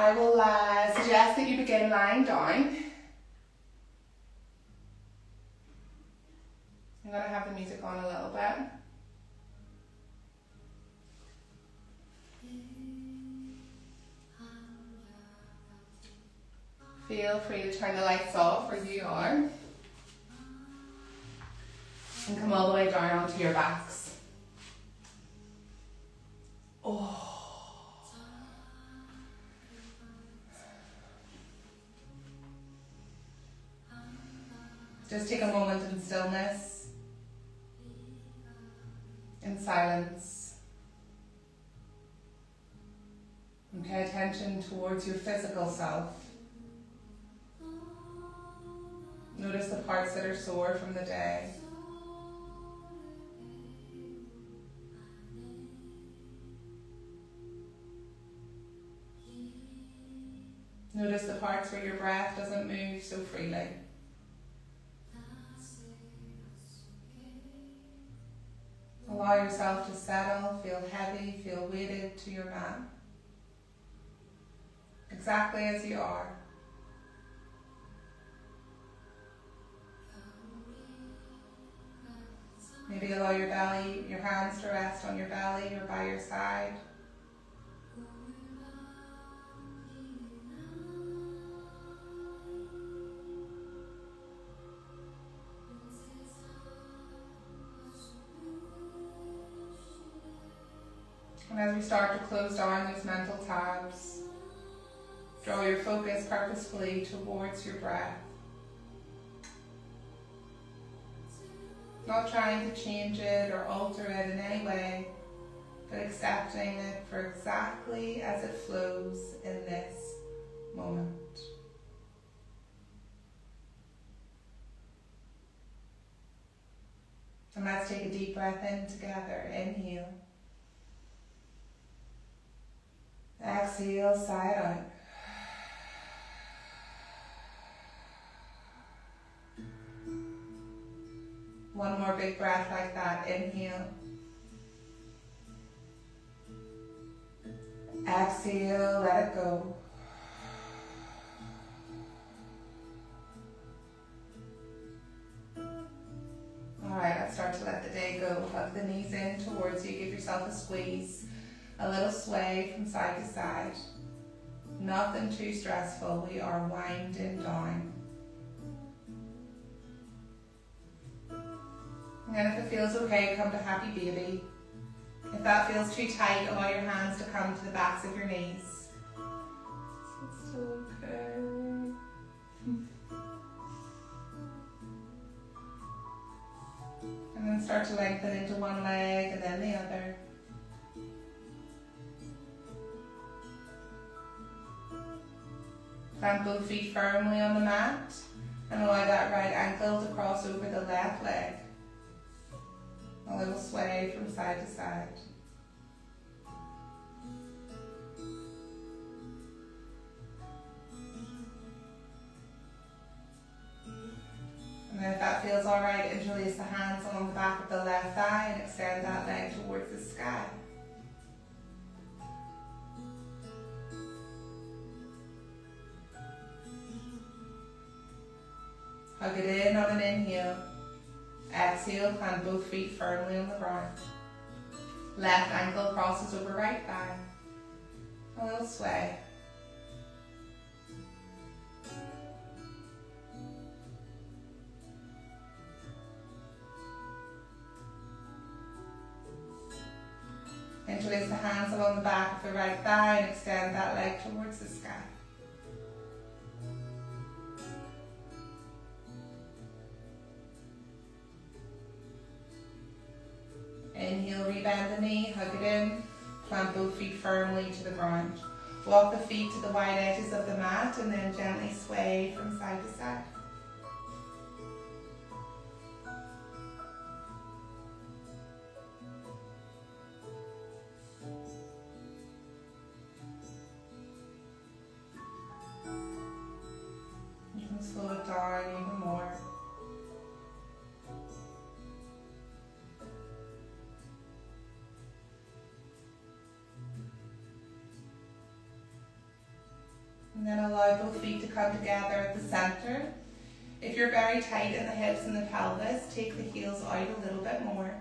I will suggest that you begin lying down. I'm going to have the music on a little bit. Feel free to turn the lights off where you are. And come all the way down onto your backs. Oh. Just take a moment in stillness, in silence, and pay attention towards your physical self. Notice the parts that are sore from the day. Notice the parts where your breath doesn't move so freely. Allow yourself to settle, feel heavy, feel weighted to your mat. Exactly as you are. Maybe allow your belly, your hands to rest on your belly or by your side. And as we start to close down those mental tabs, draw your focus purposefully towards your breath. Not trying to change it or alter it in any way, but accepting it for exactly as it flows in this moment. And let's take a deep breath in together. Inhale. Exhale, sigh it out. One more big breath like that. Inhale. Exhale, let it go. Alright, let's start to let the day go. Hug the knees in towards you. Give yourself a squeeze. A little sway from side to side. Nothing too stressful. We are winding down. And then if it feels okay, come to happy baby. If that feels too tight, allow your hands to come to the backs of your knees. It's okay. And then start to lengthen into one leg and then the other. Plant both feet firmly on the mat and allow that right ankle to cross over the left leg. A little sway from side to side. And then if that feels alright, interlace the hands along the back of the left thigh and extend that leg towards the sky. Hug it in on an inhale. Exhale, plant both feet firmly on the ground. Left ankle crosses over right thigh. A little sway. Interlace the hands along the back of the right thigh and extend that leg towards the sky. Inhale, rebend the knee, hug it in, plant both feet firmly to the ground. Walk the feet to the wide edges of the mat and then gently sway from side to side. You can slow it down even more. And then allow both feet to come together at the center. If you're very tight in the hips and the pelvis, take the heels out a little bit more.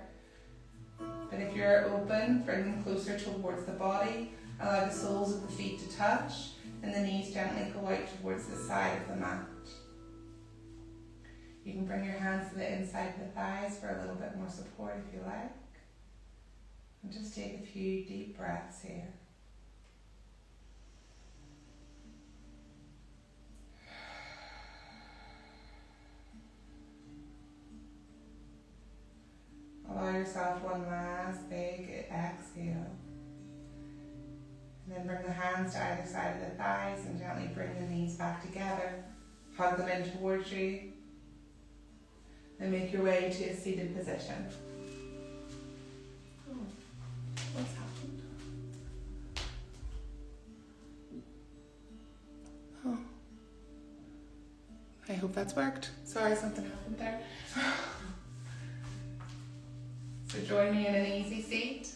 But if you're open, bring them closer towards the body. Allow the soles of the feet to touch and the knees gently go out towards the side of the mat. You can bring your hands to the inside of the thighs for a little bit more support if you like. And just take a few deep breaths here. Allow yourself one last big exhale. And then bring the hands to either side of the thighs and gently bring the knees back together. Hug them in towards you. Then make your way to a seated position. Oh, what's happened? Oh. I hope that's worked. Sorry, something happened there. So join me in an easy seat.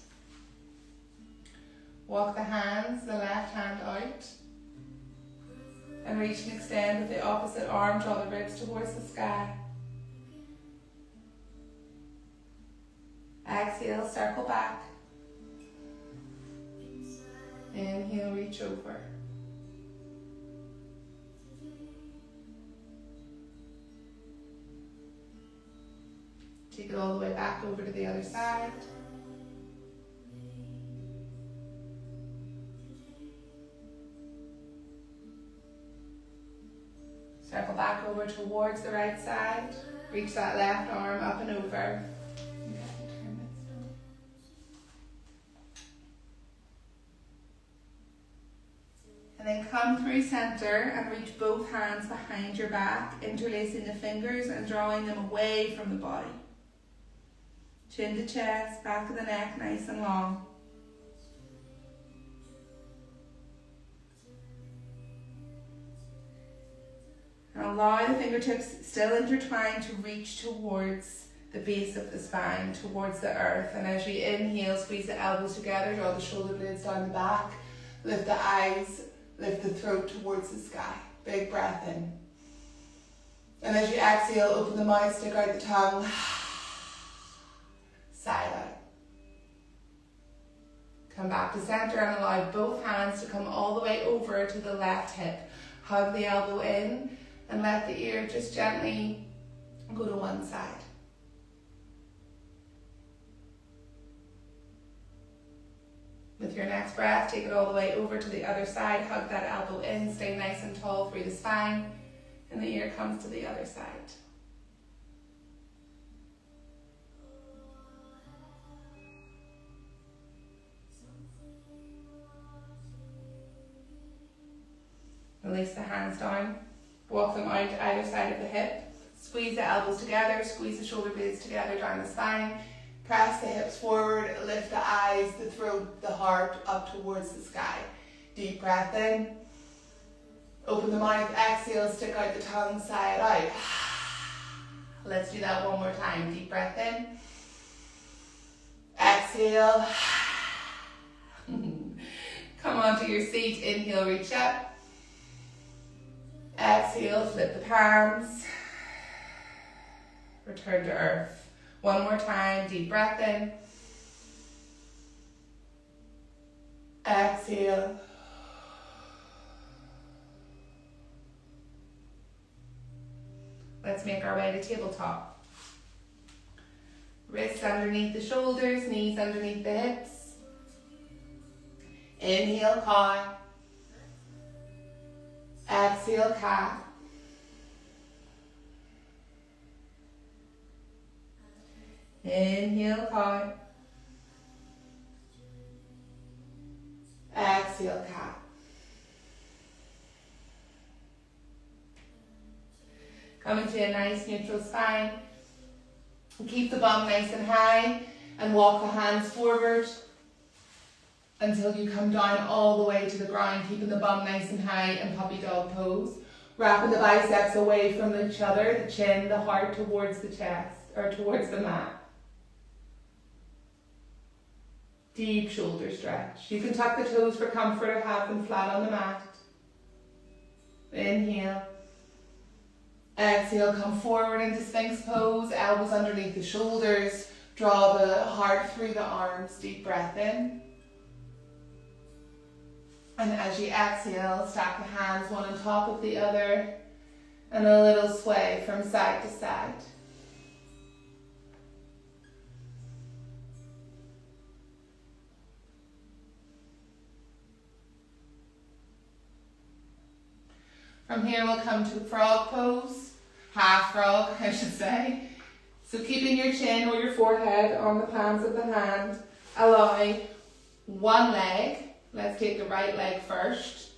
Walk the hands, the left hand out. And reach and extend with the opposite arm, draw the ribs towards the sky. Exhale, circle back. Inhale, reach over. Take it all the way back over to the other side. Circle back over towards the right side. Reach that left arm up and over. And then come through center and reach both hands behind your back, interlacing the fingers and drawing them away from the body. Chin to chest, back of the neck nice and long. And allow the fingertips still intertwined to reach towards the base of the spine, towards the earth. And as you inhale, squeeze the elbows together, draw the shoulder blades down the back, lift the eyes, lift the throat towards the sky. Big breath in. And as you exhale, open the mouth, stick out the tongue. Side out. Come back to center and allow both hands to come all the way over to the left hip. Hug the elbow in and let the ear just gently go to one side. With your next breath, take it all the way over to the other side. Hug that elbow in, stay nice and tall through the spine, and the ear comes to the other side. Release the hands down, walk them out to either side of the hip, squeeze the elbows together, squeeze the shoulder blades together down the spine, press the hips forward, lift the eyes, the throat, the heart up towards the sky. Deep breath in, open the mouth, exhale, stick out the tongue, sigh it out. Let's do that one more time. Deep breath in, exhale, come onto your seat, inhale, reach up. Exhale, flip the palms. Return to earth. One more time, deep breath in. Exhale. Let's make our way to tabletop. Wrists underneath the shoulders, knees underneath the hips. Inhale, cow. Exhale, cat. Inhale, cow. Exhale, cat. Come into a nice neutral spine. Keep the bum nice and high and walk the hands forward until you come down all the way to the ground, keeping the bum nice and high in puppy dog pose. Wrapping the biceps away from each other, the chin, the heart towards the chest, or towards the mat. Deep shoulder stretch. You can tuck the toes for comfort or have them flat on the mat. Inhale. Exhale, come forward into Sphinx pose, elbows underneath the shoulders. Draw the heart through the arms, deep breath in. And as you exhale, stack the hands one on top of the other, and a little sway from side to side. From here we'll come to frog pose, half frog I should say. So keeping your chin or your forehead on the palms of the hand, allowing one leg. Let's take the right leg first.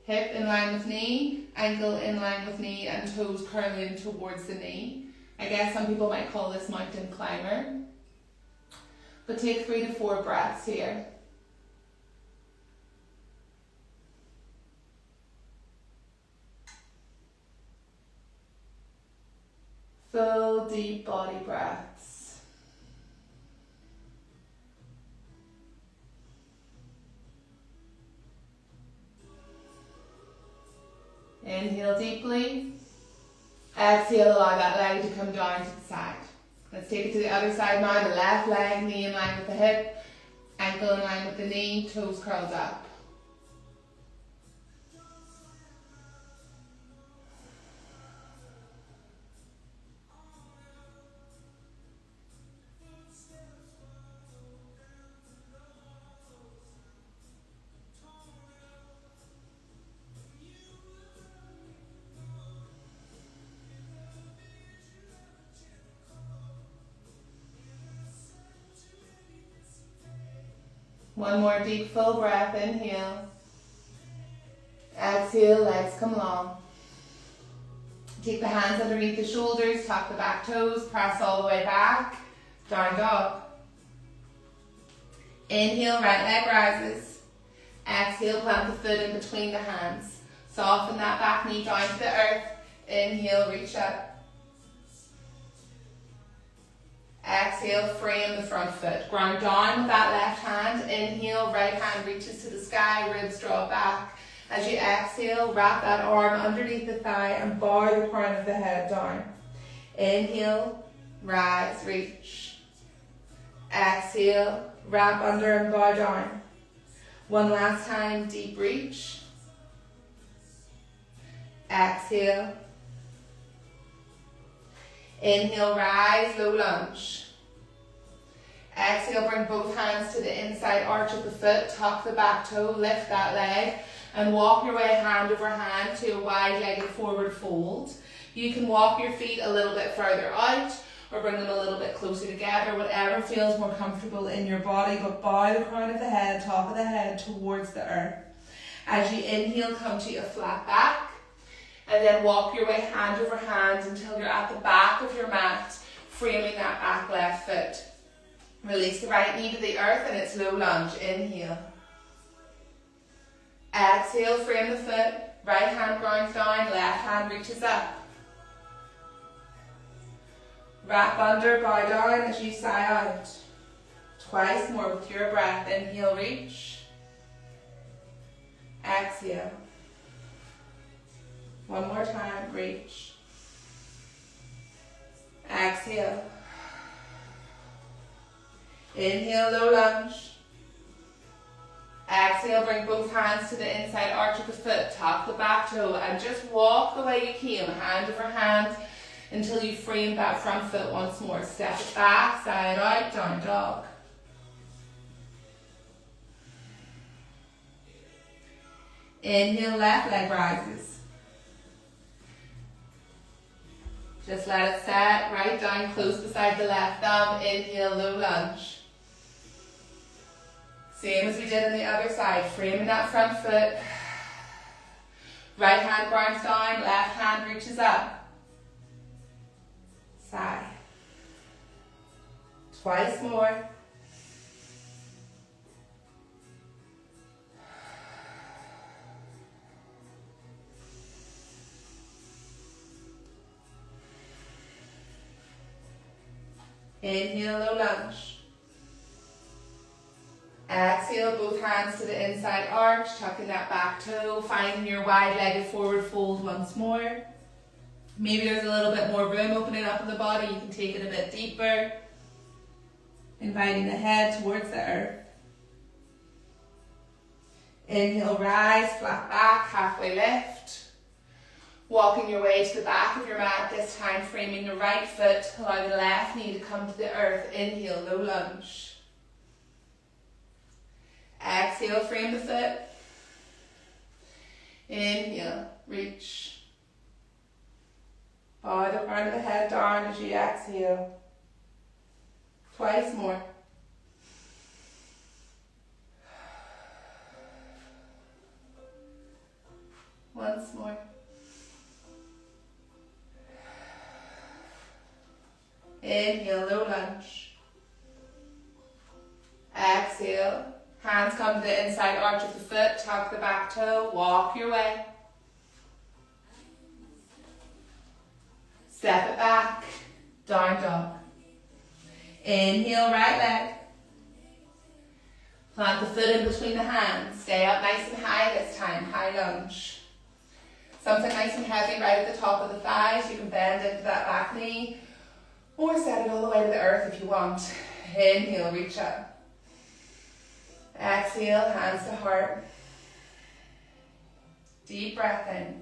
Hip in line with knee, ankle in line with knee, and toes curling towards the knee. I guess some people might call this mountain climber. But take 3 to 4 breaths here. Full deep body breaths. Inhale deeply. Exhale, allow that leg to come down to the side. Let's take it to the other side now. The left leg, knee in line with the hip, ankle in line with the knee, toes curled up. One more deep full breath, inhale. Exhale, legs come long. Take the hands underneath the shoulders, tuck the back toes, press all the way back, down dog. Inhale, right leg rises. Exhale, plant the foot in between the hands. Soften that back knee down to the earth. Inhale, reach up. Exhale, frame the front foot. Ground down with that left hand. Inhale, right hand reaches to the sky, ribs draw back. As you exhale, wrap that arm underneath the thigh and bow the crown of the head down. Inhale, rise, reach. Exhale, wrap under and bow down. One last time, deep reach. Exhale. Inhale, rise, low lunge. Exhale, bring both hands to the inside arch of the foot, tuck the back toe, lift that leg, and walk your way hand over hand to a wide-legged forward fold. You can walk your feet a little bit further out, or bring them a little bit closer together, whatever feels more comfortable in your body, but bow the crown of the head, top of the head towards the earth. As you inhale, come to a flat back. And then walk your way hand over hand until you're at the back of your mat, framing that back left foot. Release the right knee to the earth and it's low lunge. Inhale. Exhale, frame the foot. Right hand grounds down, left hand reaches up. Wrap under, bow down as you sigh out. Twice more with your breath. Inhale, reach. Exhale. One more time, reach. Exhale. Inhale, low lunge. Exhale, bring both hands to the inside arch of the foot, tuck the back toe, and just walk the way you came, hand over hand, until you frame that front foot once more. Step it back, side out, down dog. Inhale, left leg rises. Just let it set, right down, close beside the left thumb. Inhale, low lunge. Same as we did on the other side, framing that front foot. Right hand grounds down, left hand reaches up. Sigh. Twice more. Inhale, low lunge. Exhale, both hands to the inside arch, tucking that back toe, finding your wide-legged forward fold once more. Maybe there's a little bit more room opening up in the body, you can take it a bit deeper. Inviting the head towards the earth. Inhale, rise, flat back, halfway lift. Walking your way to the back of your mat, this time framing the right foot, allow the left knee to come to the earth. Inhale, low lunge. Exhale, frame the foot. Inhale, reach. Bow the front of the head down as you exhale. Twice more. Once more. Inhale, low lunge. Exhale. Hands come to the inside arch of the foot, tuck the back toe, walk your way. Step it back, down dog. Inhale, right leg. Plant the foot in between the hands. Stay up nice and high this time, high lunge. Something nice and heavy right at the top of the thighs. You can bend into that back knee or set it all the way to the earth if you want. Inhale, reach up. Exhale, hands to heart. Deep breath in.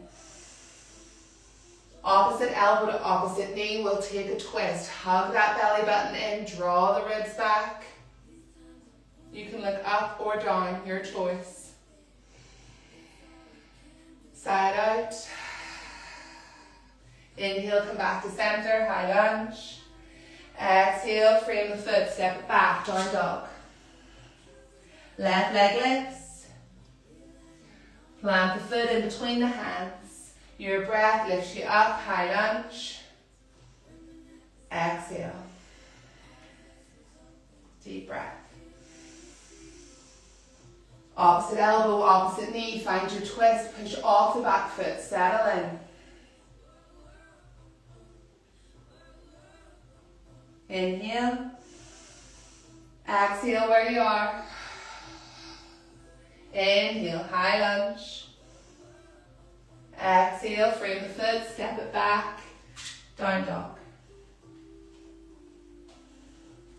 Opposite elbow to opposite knee. We'll take a twist. Hug that belly button in. Draw the ribs back. You can look up or down, your choice. Side out. Inhale, come back to center, high lunge. Exhale, frame the foot, step it back, down dog. Left leg lifts. Plant the foot in between the hands. Your breath lifts you up, high lunge. Exhale. Deep breath. Opposite elbow, opposite knee. Find your twist. Push off the back foot. Settle in. Inhale. Exhale where you are. Inhale, high lunge. Exhale, frame the foot, step it back. Down dog.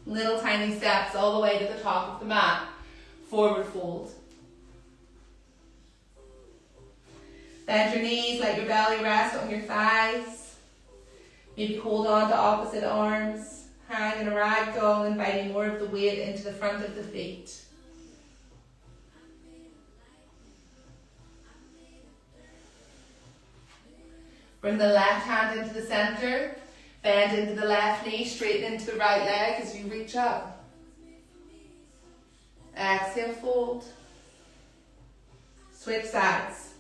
Little tiny steps all the way to the top of the mat. Forward fold. Bend your knees, let your belly rest on your thighs. Maybe hold on to opposite arms. Hang in a ragdoll, inviting more of the weight into the front of the feet. Bring the left hand into the center. Bend into the left knee, straighten into the right leg as you reach up. Exhale, fold. Switch sides.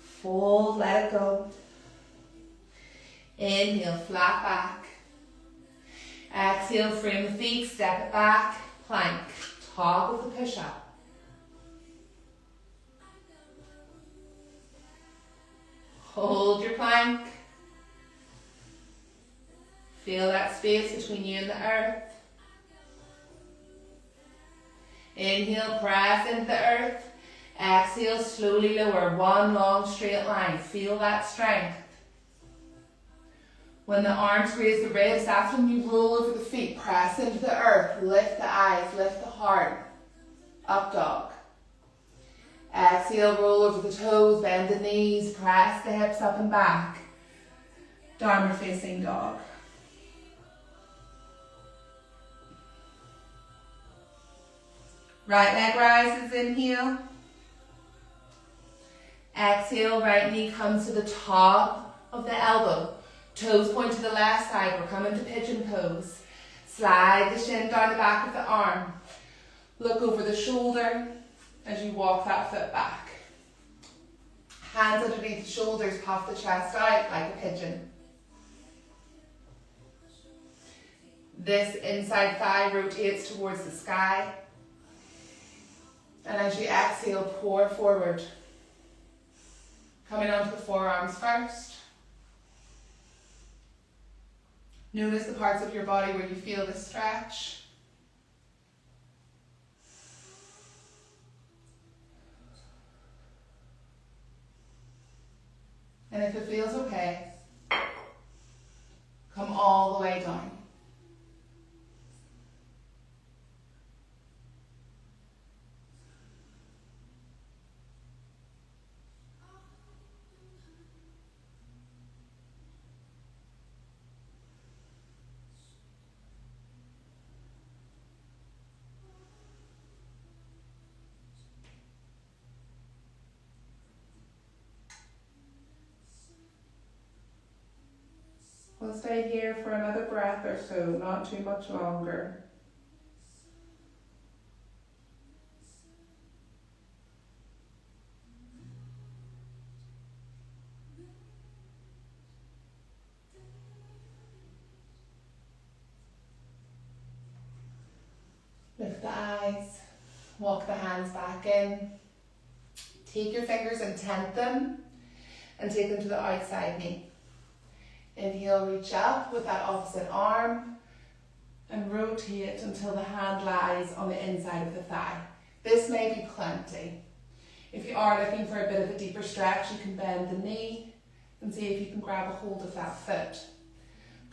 Fold, let it go. Inhale, flat back. Exhale, frame the feet, step it back, plank. Top of the push-up. Hold your plank. Feel that space between you and the earth. Inhale, press into the earth. Exhale, slowly lower. One long straight line. Feel that strength. When the arms graze the ribs, that's when you roll over the feet. Press into the earth. Lift the eyes, lift the heart. Up dog. Exhale, roll over the toes, bend the knees, press the hips up and back. Downward facing dog. Right leg rises, inhale. Exhale, right knee comes to the top of the elbow. Toes point to the left side, we're coming to pigeon pose. Slide the shin down the back of the arm. Look over the shoulder as you walk that foot back. Hands underneath the shoulders, puff the chest out like a pigeon. This inside thigh rotates towards the sky. And as you exhale, pour forward. Coming onto the forearms first. Notice the parts of your body where you feel the stretch. And if it feels okay, come all the way down. We'll stay here for another breath or so, not too much longer. Lift the eyes, walk the hands back in. Take your fingers and tent them and take them to the outside knee. Inhale, reach up with that opposite arm and rotate until the hand lies on the inside of the thigh. This may be plenty. If you are looking for a bit of a deeper stretch, you can bend the knee and see if you can grab a hold of that foot.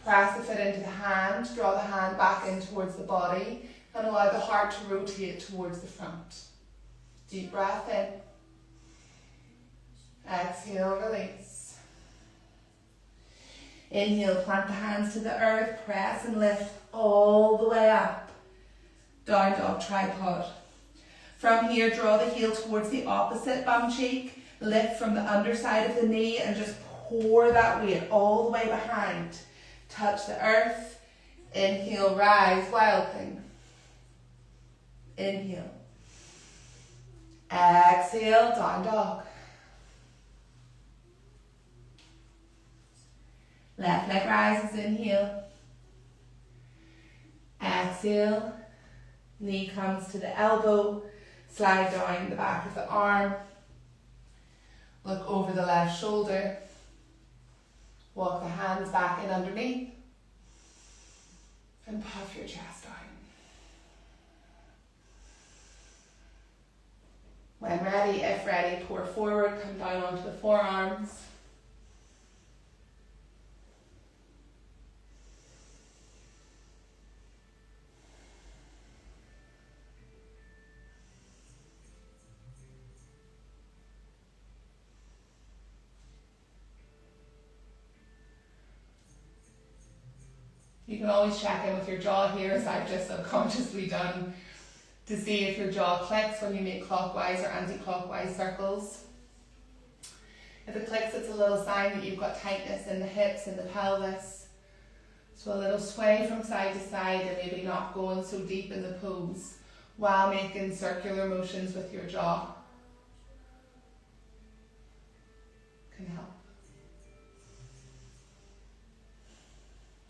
Press the foot into the hand, draw the hand back in towards the body and allow the heart to rotate towards the front. Deep breath in. Exhale, release. Inhale, plant the hands to the earth, press and lift all the way up. Down dog tripod. From here, draw the heel towards the opposite bum cheek. Lift from the underside of the knee and just pour that weight all the way behind. Touch the earth. Inhale, rise, wild thing. Inhale. Exhale, down dog. Left leg rises, inhale. Exhale. Knee comes to the elbow. Slide down the back of the arm. Look over the left shoulder. Walk the hands back in underneath. And puff your chest down. When ready, if ready, pour forward, come down onto the forearms. You can always check in with your jaw here, as I've just subconsciously done, to see if your jaw clicks when you make clockwise or anti-clockwise circles. If it clicks, it's a little sign that you've got tightness in the hips and the pelvis. So a little sway from side to side and maybe not going so deep in the pose while making circular motions with your jaw can help.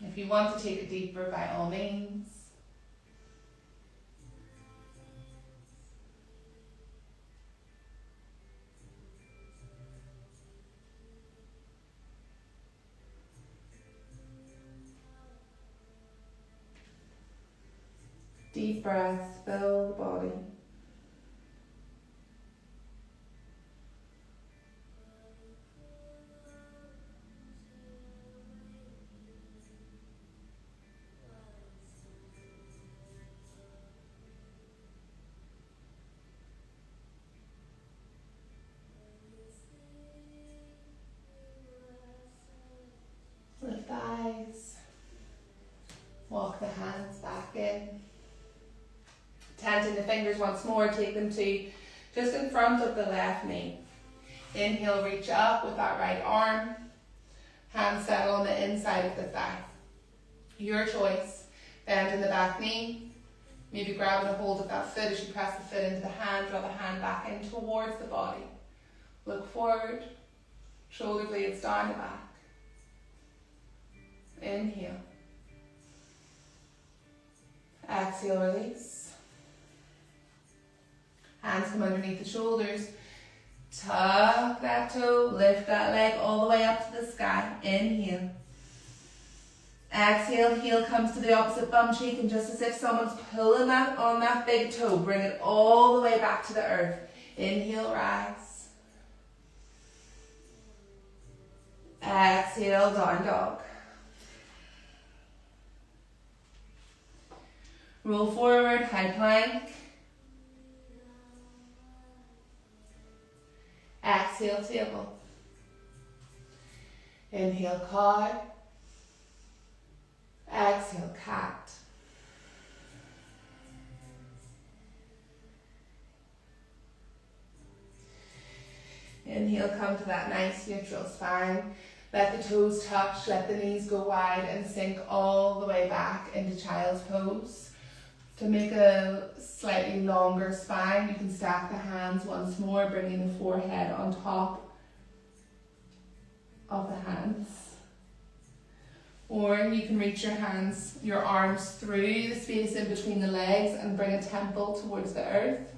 If you want to take it deeper, by all means. Deep breaths, fill the body. Lift the eyes. Walk the hands back in. Tenting the fingers once more, take them to just in front of the left knee. Inhale, reach up with that right arm. Hands settle on the inside of the thigh. Your choice. Bend in the back knee. Maybe grabbing a hold of that foot as you press the foot into the hand. Draw the hand back in towards the body. Look forward. Shoulder blades down the back. Inhale. Exhale, release. Hands come underneath the shoulders. Tuck that toe. Lift that leg all the way up to the sky. Inhale. Exhale, heel comes to the opposite bum cheek, and just as if someone's pulling that on that big toe, bring it all the way back to the earth. Inhale, rise. Exhale, down dog. Roll forward, high plank. Exhale, table. Inhale, cow. Exhale, cat. Inhale, come to that nice neutral spine. Let the toes touch, let the knees go wide and sink all the way back into child's pose. To make a slightly longer spine, you can stack the hands once more, bringing the forehead on top of the hands. Or you can reach your arms through the space in between the legs and bring a temple towards the earth.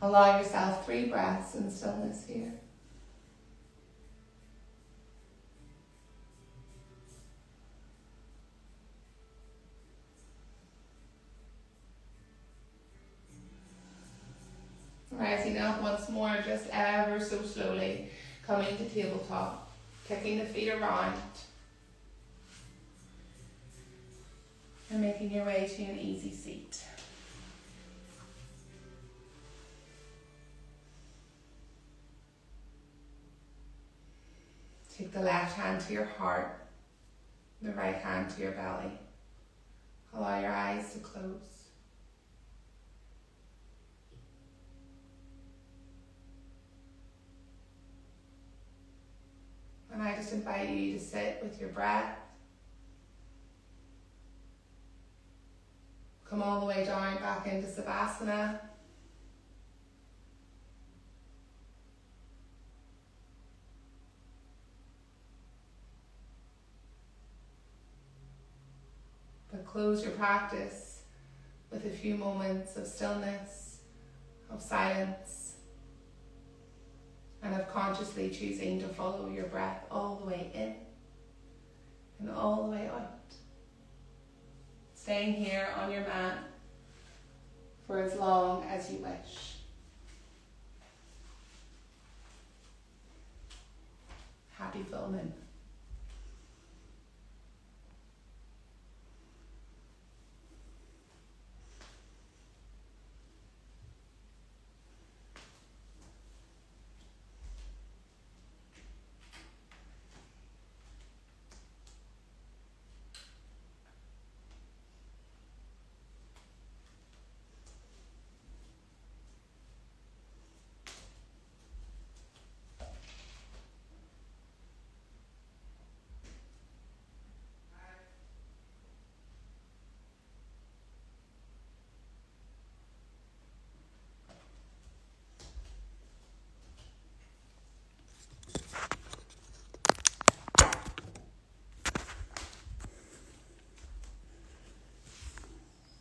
Allow yourself 3 breaths in stillness here. Rising up once more, just ever so slowly, coming to tabletop, kicking the feet around, and making your way to an easy seat. Take the left hand to your heart, the right hand to your belly. Allow your eyes to close. And I just invite you to sit with your breath. Come all the way down back into Savasana. But close your practice with a few moments of stillness, of silence, and of consciously choosing to follow your breath all the way in and all the way out. Staying here on your mat for as long as you wish. Happy filming.